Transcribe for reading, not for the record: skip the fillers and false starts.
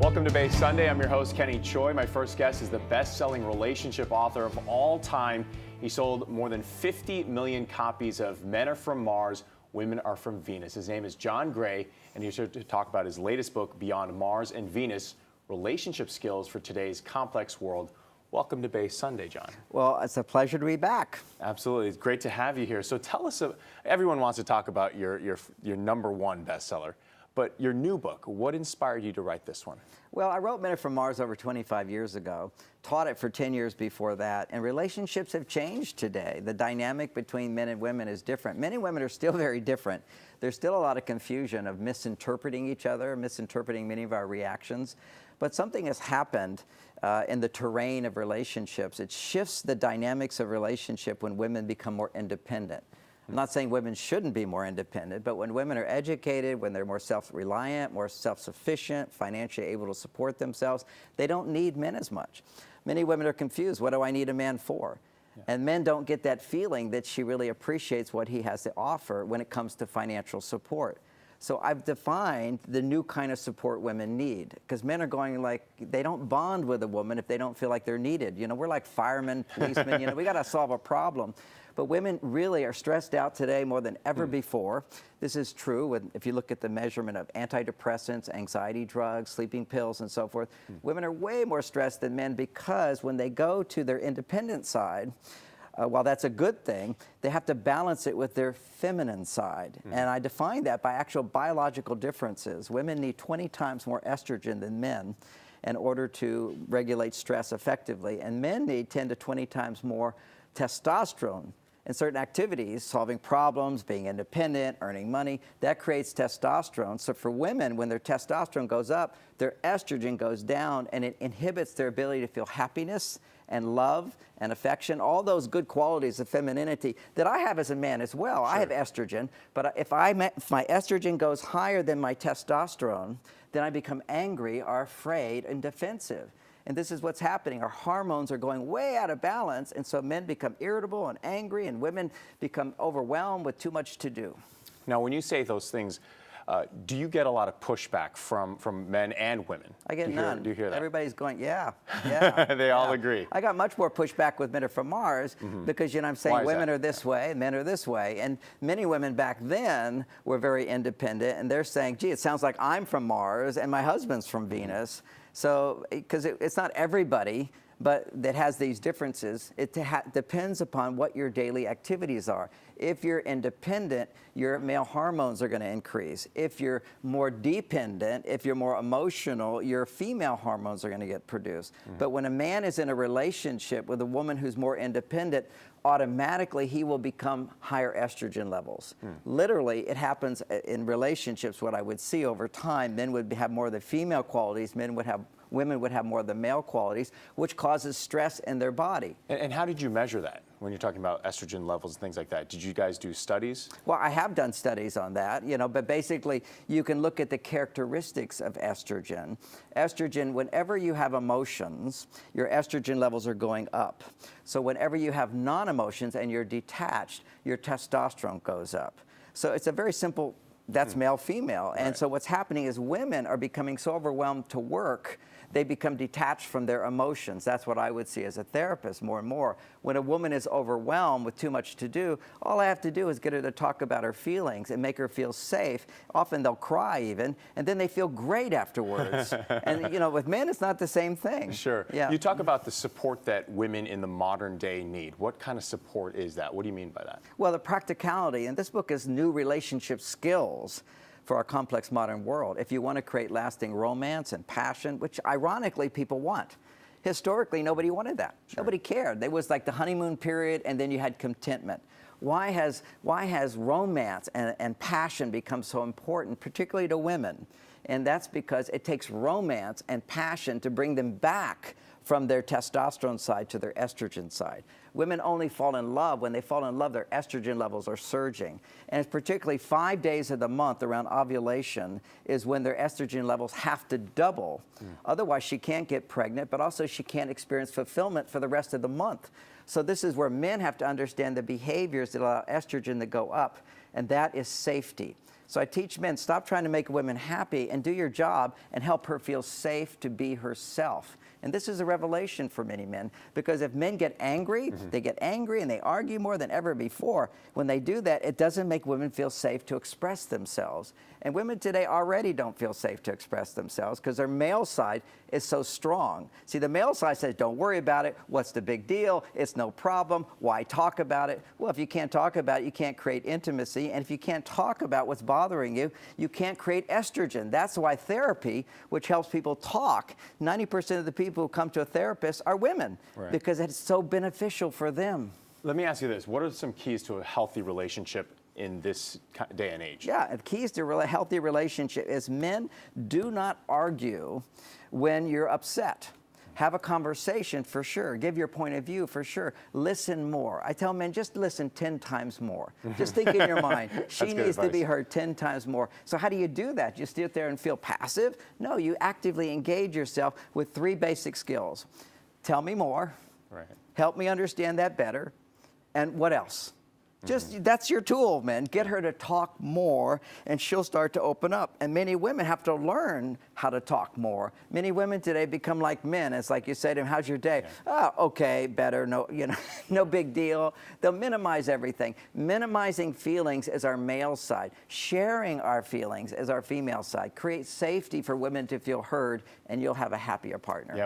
Welcome to Base Sunday. I'm your host, Kenny Choi. My first guest is the best-selling relationship author of all time. He sold more than 50 million copies of Men Are From Mars, Women Are From Venus. His name is John Gray, and he's here to talk about his latest book, Beyond Mars and Venus, Relationship Skills for Today's Complex World. Welcome to Base Sunday, John. Well, it's a pleasure to be back. Absolutely. It's great to have you here. So tell us, everyone wants to talk about your number one bestseller, but your new book, what inspired you to write this one? Well, I wrote Men Are From Mars over 25 years ago, taught it for 10 years before that, and relationships have changed today. The dynamic between men and women is different. Men and women are still very different. There's still a lot of confusion of misinterpreting each other, misinterpreting many of our reactions, but something has happened in the terrain of relationships. It shifts the dynamics of relationship when women become more independent. I'm not saying women shouldn't be more independent, but when women are educated, when they're more self-reliant, more self-sufficient, financially able to support themselves, they don't need men as much. Many women are confused. What do I need a man for? Yeah. And men don't get that feeling that she really appreciates what he has to offer when it comes to financial support. So I've defined the new kind of support women need, because men are going like, they don't bond with a woman if they don't feel like they're needed. You know, we're like firemen, policemen, you know, we got to solve a problem. But women really are stressed out today more than ever before. This is true if you look at the measurement of antidepressants, anxiety drugs, sleeping pills, and so forth. Women are way more stressed than men because when they go to their independent side, while that's a good thing, they have to balance it with their feminine side. And I define that by actual biological differences. Women need 20 times more estrogen than men in order to regulate stress effectively. And men need 10 to 20 times more testosterone in certain activities, solving problems, being independent, earning money. That creates testosterone. So for women, when their testosterone goes up, their estrogen goes down, and it inhibits their ability to feel happiness and love and affection, all those good qualities of femininity that I have as a man as well. Sure. I have estrogen, but if my estrogen goes higher than my testosterone, then I become angry or afraid and defensive. And this is what's happening. Our hormones are going way out of balance, and so men become irritable and angry, and women become overwhelmed with too much to do. Now, when you say those things, do you get a lot of pushback from men and women? I get none. Do you hear that? Everybody's going, yeah. They all agree. I got much more pushback with Men Are From Mars because, you know, I'm saying women are this way, men are this way. And many women back then were very independent, and they're saying, gee, it sounds like I'm from Mars and my husband's from Venus. So, because it's not everybody, but that has these differences. It depends upon what your daily activities are. If you're independent, your male hormones are going to increase. If you're more dependent, if you're more emotional, your female hormones are going to get produced. But when a man is in a relationship with a woman who's more independent, automatically he will become higher estrogen levels. Literally, it happens in relationships. What I would see over time, men would have more of the female qualities, women would have more of the male qualities, which causes stress in their body. And how did you measure that when you're talking about estrogen levels and things like that? Did you guys do studies? Well, I have done studies on that, you know, but basically you can look at the characteristics of estrogen. Estrogen, whenever you have emotions, your estrogen levels are going up. So whenever you have non-emotions and you're detached, your testosterone goes up. So it's a very simple, that's male-female. And so what's happening is women are becoming so overwhelmed to work, they become detached from their emotions. That's what I would see as a therapist more and more. When a woman is overwhelmed with too much to do, all I have to do is get her to talk about her feelings and make her feel safe. Often they'll cry even, and then they feel great afterwards. And you know, with men, it's not the same thing. Sure. Yeah. You talk about the support that women in the modern day need. What kind of support is that? What do you mean by that? Well, the practicality, and this book is new relationship skills for our complex modern world. If you want to create lasting romance and passion, which ironically people want. Historically, nobody wanted that. Sure. Nobody cared. There was like the honeymoon period, and then you had contentment. Why has romance and passion become so important, particularly to women? And that's because it takes romance and passion to bring them back from their testosterone side to their estrogen side. Women only fall in love when they fall in love, their estrogen levels are surging. And it's particularly 5 days of the month around ovulation is when their estrogen levels have to double. Otherwise, she can't get pregnant, but also she can't experience fulfillment for the rest of the month. So this is where men have to understand the behaviors that allow estrogen to go up, and that is safety. So I teach men, stop trying to make women happy and do your job and help her feel safe to be herself. And this is a revelation for many men, because if men get angry, they get angry and they argue more than ever before. When they do that, it doesn't make women feel safe to express themselves. And women today already don't feel safe to express themselves because their male side is so strong. See, the male side says, don't worry about it. What's the big deal? It's no problem. Why talk about it? Well, if you can't talk about it, you can't create intimacy. And if you can't talk about what's bothering you, you can't create estrogen. That's why therapy, which helps people talk, 90% of the people who come to a therapist are women, because it's so beneficial for them. Let me ask you this. What are some keys to a healthy relationship in this day and age? Yeah, the keys to a healthy relationship is men do not argue when you're upset. Have a conversation for sure. Give your point of view for sure. Listen more. I tell men, just listen 10 times more. Just think in your mind, she needs to be heard 10 times more. So how do you do that? You sit there and feel passive? No, you actively engage yourself with 3 basic skills. Tell me more. Help me understand that better. And what else? Just, that's your tool, man. Get her to talk more, and she'll start to open up. And many women have to learn how to talk more. Many women today become like men. It's like you say to them, how's your day? Oh, okay, better, no, no big deal. They'll minimize everything. Minimizing feelings is our male side. Sharing our feelings is our female side. Create safety for women to feel heard, and you'll have a happier partner. Yeah,